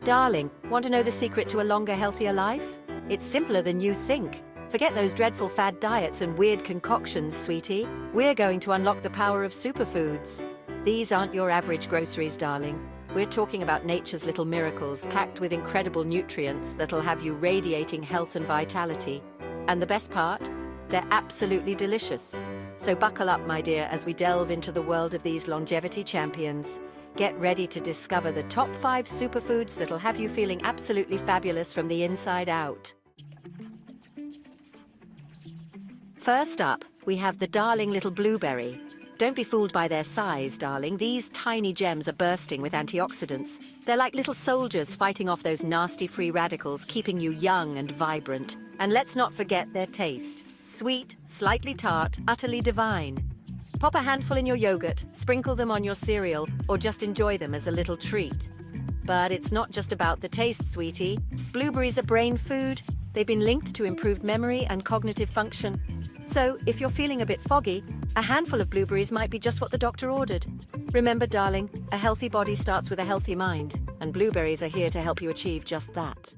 Darling, want to know the secret to a longer, healthier life? It's simpler than you think. Forget those dreadful fad diets and weird concoctions, sweetie. We're going to unlock the power of superfoods. These aren't your average groceries, darling. We're talking about nature's little miracles, packed with incredible nutrients that'll have you radiating health and vitality. And the best part? They're absolutely delicious. So buckle up, my dear, as we delve into the world of these longevity champions. Get ready to discover the top 5 superfoods that'll have you feeling absolutely fabulous from the inside out. First up, we have the darling little blueberry. Don't be fooled by their size, darling. These tiny gems are bursting with antioxidants. They're like little soldiers fighting off those nasty free radicals, keeping you young and vibrant. And let's not forget their taste. Sweet, slightly tart, utterly divine. Pop a handful in your yogurt, sprinkle them on your cereal, or just enjoy them as a little treat. But it's not just about the taste, sweetie. Blueberries are brain food. They've been linked to improved memory and cognitive function. So, if you're feeling a bit foggy, a handful of blueberries might be just what the doctor ordered. Remember, darling, a healthy body starts with a healthy mind, and blueberries are here to help you achieve just that.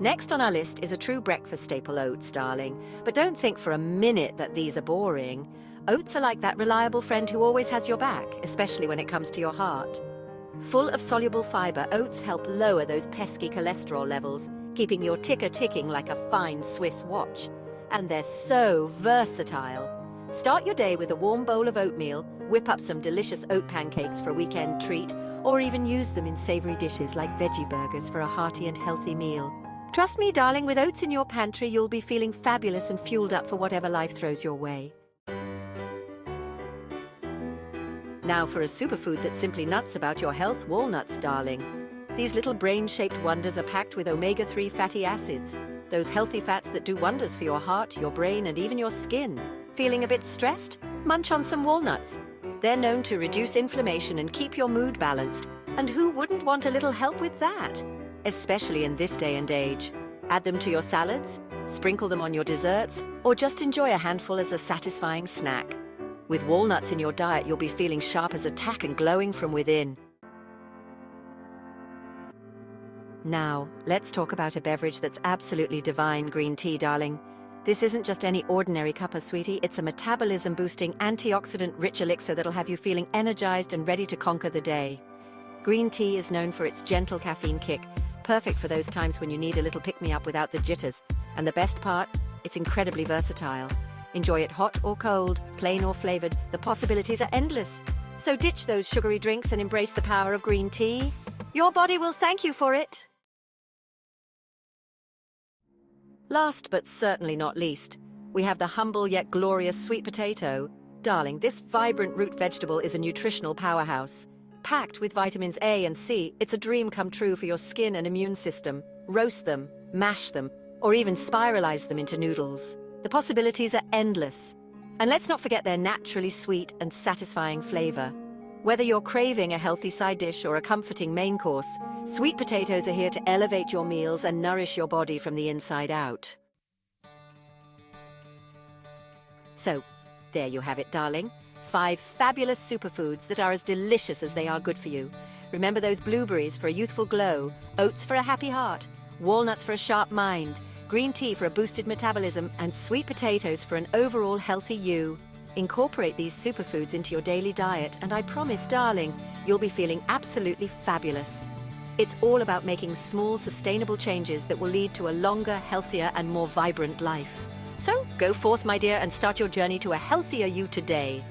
Next on our list is a true breakfast staple, oats, darling. But don't think for a minute that these are boring. Oats are like that reliable friend who always has your back, especially when it comes to your heart. Full of soluble fiber, oats help lower those pesky cholesterol levels, keeping your ticker ticking like a fine Swiss watch. And they're so versatile. Start your day with a warm bowl of oatmeal, whip up some delicious oat pancakes for a weekend treat, or even use them in savory dishes like veggie burgers for a hearty and healthy meal. Trust me, darling, with oats in your pantry, you'll be feeling fabulous and fueled up for whatever life throws your way. Now for a superfood that's simply nuts about your health, walnuts, darling. These little brain-shaped wonders are packed with omega-3 fatty acids, those healthy fats that do wonders for your heart, your brain, and even your skin. Feeling a bit stressed? Munch on some walnuts. They're known to reduce inflammation and keep your mood balanced. And who wouldn't want a little help with that? Especially in this day and age. Add them to your salads, sprinkle them on your desserts, or just enjoy a handful as a satisfying snack. With walnuts in your diet, you'll be feeling sharp as a tack and glowing from within. Now, let's talk about a beverage that's absolutely divine, green tea, darling. This isn't just any ordinary cuppa, sweetie. It's a metabolism-boosting, antioxidant-rich elixir that'll have you feeling energized and ready to conquer the day. Green tea is known for its gentle caffeine kick, perfect for those times when you need a little pick-me-up without the jitters. And the best part? It's incredibly versatile. Enjoy it hot or cold, plain or flavored. The possibilities are endless. So ditch those sugary drinks and embrace the power of green tea. Your body will thank you for it. Last but certainly not least, we have the humble yet glorious sweet potato. Darling, this vibrant root vegetable is a nutritional powerhouse. Packed with vitamins A and C, it's a dream come true for your skin and immune system. Roast them, mash them, or even spiralize them into noodles. The possibilities are endless. And let's not forget their naturally sweet and satisfying flavor. Whether you're craving a healthy side dish or a comforting main course, sweet potatoes are here to elevate your meals and nourish your body from the inside out. So, there you have it, darling. 5 fabulous superfoods that are as delicious as they are good for you. Remember those blueberries for a youthful glow, oats for a happy heart, walnuts for a sharp mind, green tea for a boosted metabolism, and sweet potatoes for an overall healthy you. Incorporate these superfoods into your daily diet, and I promise, darling, you'll be feeling absolutely fabulous. It's all about making small, sustainable changes that will lead to a longer, healthier, and more vibrant life. So, go forth, my dear, and start your journey to a healthier you today.